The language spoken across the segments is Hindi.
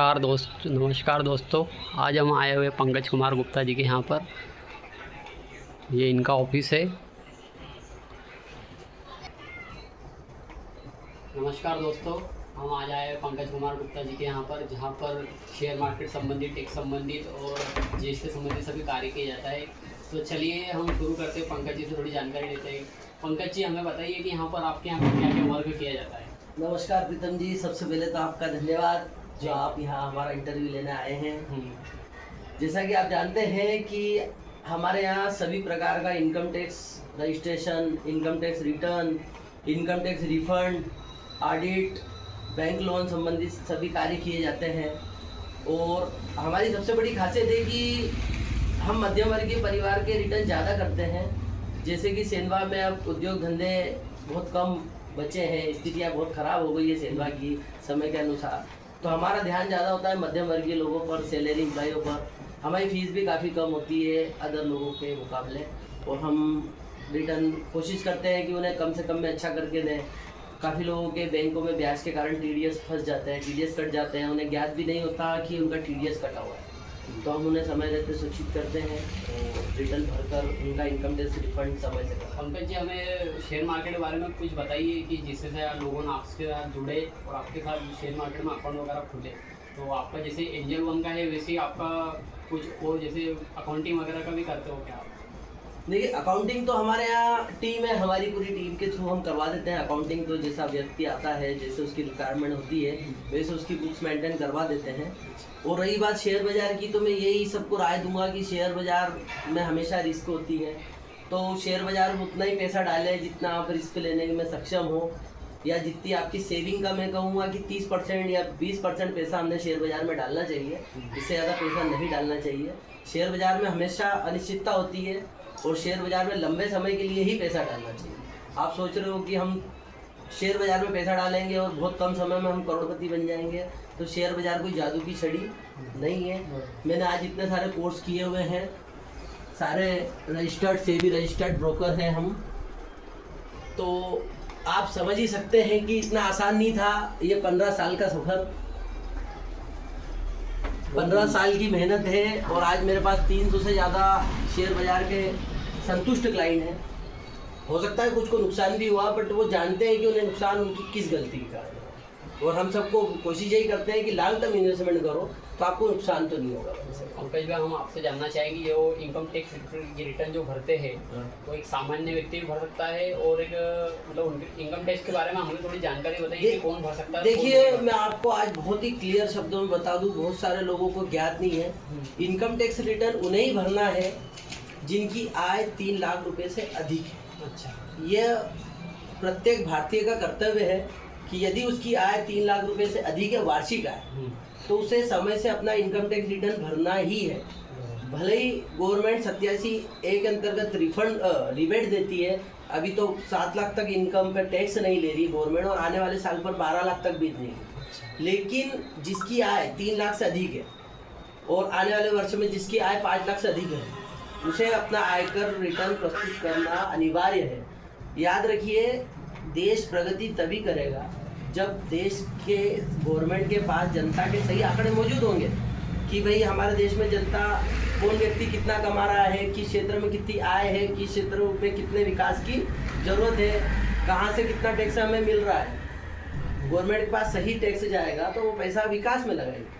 नमस्कार दोस्तों। आज हम आए हुए पंकज कुमार गुप्ता जी के यहाँ पर। ये इनका ऑफिस है। नमस्कार दोस्तों, हम आज आए हुए पंकज कुमार गुप्ता जी के यहाँ पर, जहाँ पर शेयर मार्केट संबंधित, टेक संबंधित और जीएसटी संबंधित सभी कार्य किया जाता है। तो चलिए हम शुरू करते हैं, पंकज जी से थोड़ी जानकारी लेते हैं। पंकज जी, हमें बताइए कि यहाँ पर आपके यहाँ पर क्या क्या वर्क किया जाता है। नमस्कार प्रीतम जी, सबसे पहले तो आपका धन्यवाद जो आप यहाँ हमारा इंटरव्यू लेने आए हैं। जैसा कि आप जानते हैं कि हमारे यहाँ सभी प्रकार का income tax registration, income tax return, income tax refund, audit, bank loan संबंधित सभी कार्य किए जाते हैं। और हमारी सबसे बड़ी खासियत है कि हम मध्यम वर्गीय परिवार के रिटर्न ज़्यादा करते हैं। जैसे कि सेंधवा में अब उद्योग धंधे बहुत कम बचे हैं, स्थितियाँ बहुत ख़राब हो गई है सेंधवा की समय के अनुसार। तो हमारा ध्यान ज़्यादा होता है मध्यम वर्गीय लोगों पर, सैलरी एम्प्लॉयों पर। हमारी फ़ीस भी काफ़ी कम होती है अदर लोगों के मुकाबले, और हम रिटर्न कोशिश करते हैं कि उन्हें कम से कम में अच्छा करके दें। काफ़ी लोगों के बैंकों में ब्याज के कारण टीडीएस फंस जाते हैं, टीडीएस कट जाते हैं, उन्हें ज्ञात भी नहीं होता कि उनका टीडीएस कटा हुआ है। तो हम उन्हें समय रहते सूचित करते हैं और रिटर्न भरकर उनका इनकम टैक्स रिफंड समय से करते हैं। पंकज जी, हमें शेयर मार्केट के बारे में कुछ बताइए कि जिससे लोगों ने आपके साथ जुड़े और आपके साथ शेयर मार्केट में अकाउंट वगैरह खुले। तो आपका जैसे एंजल वन का है, वैसे ही आपका कुछ और जैसे अकाउंटिंग वगैरह का भी करते हो क्या आप? देखिए, अकाउंटिंग तो हमारे यहाँ टीम है, हमारी पूरी टीम के थ्रू हम करवा देते हैं अकाउंटिंग। तो जैसा व्यक्ति आता है, जैसे उसकी रिक्वायरमेंट होती है, वैसे उसकी बुक्स मेंटेन करवा देते हैं। और रही बात शेयर बाज़ार की, तो मैं यही सबको राय दूंगा कि शेयर बाज़ार में हमेशा रिस्क होती है। तो शेयर बाज़ार में उतना ही पैसा डालें जितना आप रिस्क लेने में सक्षम हो, या जितनी आपकी सेविंग का मैं कहूँगा कि 30% या 20% पैसा हमने शेयर बाज़ार में डालना चाहिए। इससे ज़्यादा पैसा नहीं डालना चाहिए। शेयर बाज़ार में हमेशा अनिश्चितता होती है और शेयर बाज़ार में लंबे समय के लिए ही पैसा डालना चाहिए। आप सोच रहे हो कि हम शेयर बाज़ार में पैसा डालेंगे और बहुत कम समय में हम करोड़पति बन जाएंगे, तो शेयर बाज़ार कोई जादू की छड़ी नहीं है। मैंने आज इतने सारे कोर्स किए हुए हैं, सारे रजिस्टर्ड सेबी रजिस्टर्ड ब्रोकर हैं हम। तो आप समझ ही सकते हैं कि इतना आसान नहीं था ये 15 साल का सफ़र। 15 साल की मेहनत है और आज मेरे पास 300 से ज़्यादा शेयर बाज़ार के संतुष्ट क्लाइंट हैं। हो सकता है कुछ को नुकसान भी हुआ, बट वो जानते हैं कि उन्हें नुकसान उनकी किस गलती के कारण है। और हम सबको कोशिश यही करते हैं कि लॉन्ग टर्म इन्वेस्टमेंट करो तो आपको नुकसान तो नहीं होगा। पंकज भाई, हम आपसे जानना चाहेंगे, जो इनकम टैक्स रिटर्न जो भरते हैं तो एक सामान्य व्यक्ति भी भर सकता है, और एक मतलब इनकम टैक्स के बारे में हमें थोड़ी जानकारी बताइए कि कौन भर सकता है। देखिए, मैं आपको आज बहुत ही क्लियर शब्दों में बता दूं, बहुत सारे लोगों को ज्ञात नहीं है। इनकम टैक्स रिटर्न उन्हें ही भरना है जिनकी आय 3 लाख रुपए से अधिक है। अच्छा, यह प्रत्येक भारतीय का कर्तव्य है कि यदि उसकी आय 3 लाख रुपए से अधिक है, वार्षिक आय, तो उसे समय से अपना इनकम टैक्स रिटर्न भरना ही है। भले ही गवर्नमेंट 87A के अंतर्गत रिबेट देती है। अभी तो 7 लाख तक इनकम पर टैक्स नहीं ले रही गवर्नमेंट, और आने वाले साल पर 12 लाख तक भी देगी। लेकिन जिसकी आय 3 लाख से अधिक है और आने वाले वर्ष में जिसकी आय 5 लाख से अधिक है, उसे अपना आयकर रिटर्न प्रस्तुत करना अनिवार्य है। याद रखिए, देश प्रगति तभी करेगा जब देश के गवर्नमेंट के पास जनता के सही आंकड़े मौजूद होंगे कि भाई हमारे देश में जनता, कौन व्यक्ति कितना कमा रहा है, किस क्षेत्र में कितनी आय है, किस क्षेत्र में कितने विकास की ज़रूरत है, कहाँ से कितना टैक्स हमें मिल रहा है। गवर्नमेंट के पास सही टैक्स जाएगा तो वो पैसा विकास में लगाएगा।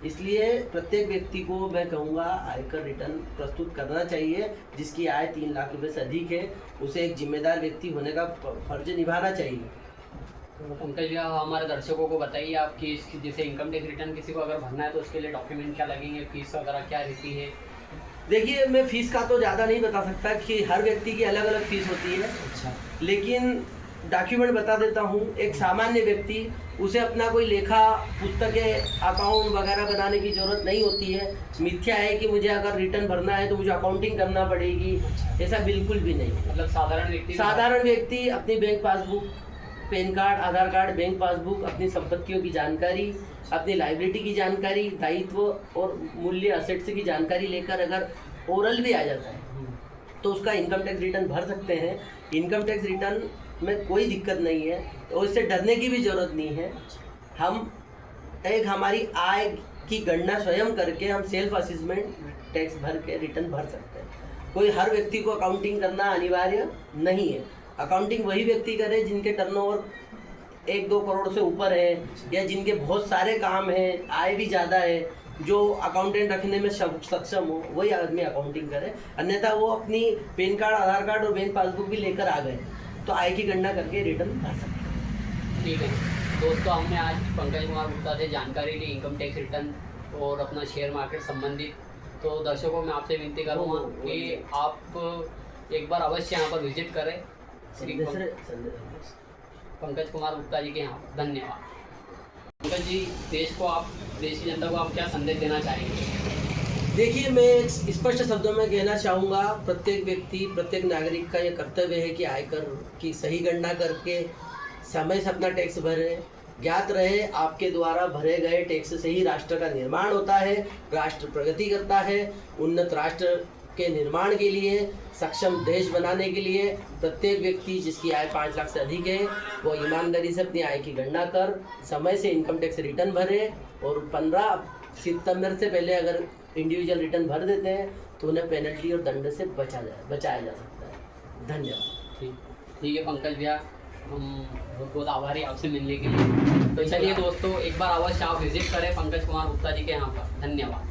इसलिए प्रत्येक व्यक्ति को मैं कहूँगा आयकर रिटर्न प्रस्तुत करना चाहिए। जिसकी आय 3 लाख रुपए से अधिक है, उसे एक जिम्मेदार व्यक्ति होने का फर्ज निभाना चाहिए। तो पंकज जी, हमारे दर्शकों को बताइए आप कि जैसे इनकम टैक्स रिटर्न किसी को अगर भरना है तो उसके लिए डॉक्यूमेंट क्या लगेंगे, फीस वगैरह क्या रहती है? देखिए, मैं फ़ीस का तो ज़्यादा नहीं बता सकता कि हर व्यक्ति की अलग अलग फ़ीस होती है। अच्छा, लेकिन डॉक्यूमेंट बता देता हूँ। एक सामान्य व्यक्ति, उसे अपना कोई लेखा पुस्तकें, अकाउंट वगैरह बनाने की ज़रूरत नहीं होती है। मिथ्या है कि मुझे अगर रिटर्न भरना है तो मुझे अकाउंटिंग करना पड़ेगी, ऐसा बिल्कुल भी नहीं। मतलब साधारण व्यक्ति अपनी बैंक पासबुक, पैन कार्ड, आधार कार्ड, बैंक पासबुक, अपनी संपत्तियों की जानकारी, अपनी लायबिलिटी की जानकारी, दायित्व और मूल्य असेट्स की जानकारी लेकर अगर ओरल भी आ जाता है तो उसका इनकम टैक्स रिटर्न भर सकते हैं। इनकम टैक्स रिटर्न में कोई दिक्कत नहीं है और इससे डरने की भी ज़रूरत नहीं है। हम एक हमारी आय की गणना स्वयं करके हम सेल्फ असेसमेंट टैक्स भर के रिटर्न भर सकते हैं। कोई हर व्यक्ति को अकाउंटिंग करना अनिवार्य नहीं है। अकाउंटिंग वही व्यक्ति करे जिनके टर्नओवर 1-2 करोड़ से ऊपर है, या जिनके बहुत सारे काम हैं, आय भी ज़्यादा है, जो अकाउंटेंट रखने में सक्षम हो, वही आदमी अकाउंटिंग करे। अन्यथा वो अपनी पैन कार्ड, आधार कार्ड और बैंक पासबुक भी लेकर आ गए तो आय की गणना करके रिटर्न भर सकते हैं। ठीक है दोस्तों, हमने आज पंकज कुमार गुप्ता से जानकारी ली इनकम टैक्स रिटर्न और अपना शेयर मार्केट संबंधित। तो दर्शकों मैं आपसे विनती करूँगा कि आप एक बार अवश्य यहाँ पर विजिट करें श्री पंकज कुमार गुप्ता जी के यहाँ। धन्यवाद। पंकज जी, देश की जनता को आप क्या संदेश देना चाहेंगे? देखिए, मैं एक स्पष्ट शब्दों में कहना चाहूँगा, प्रत्येक व्यक्ति, प्रत्येक नागरिक का ये कर्तव्य है कि आयकर की सही गणना करके समय से अपना टैक्स भरे। ज्ञात रहे, आपके द्वारा भरे गए टैक्स से ही राष्ट्र का निर्माण होता है, राष्ट्र प्रगति करता है। उन्नत राष्ट्र के निर्माण के लिए, सक्षम देश बनाने के लिए प्रत्येक व्यक्ति जिसकी आय 5 लाख से अधिक है वो ईमानदारी से अपनी आय की गणना कर समय से इनकम टैक्स रिटर्न भरे, और 15 सितंबर से पहले अगर इंडिविजुअल रिटर्न भर देते हैं तो उन्हें पेनल्टी और दंड से बचाया जा सकता है। धन्यवाद। ठीक है पंकज भैया, हम बहुत बहुत आभारी आपसे मिलने के लिए। तो चलिए दोस्तों, एक बार अवश्य आप विजिट करें पंकज कुमार गुप्ता जी के यहाँ पर। धन्यवाद।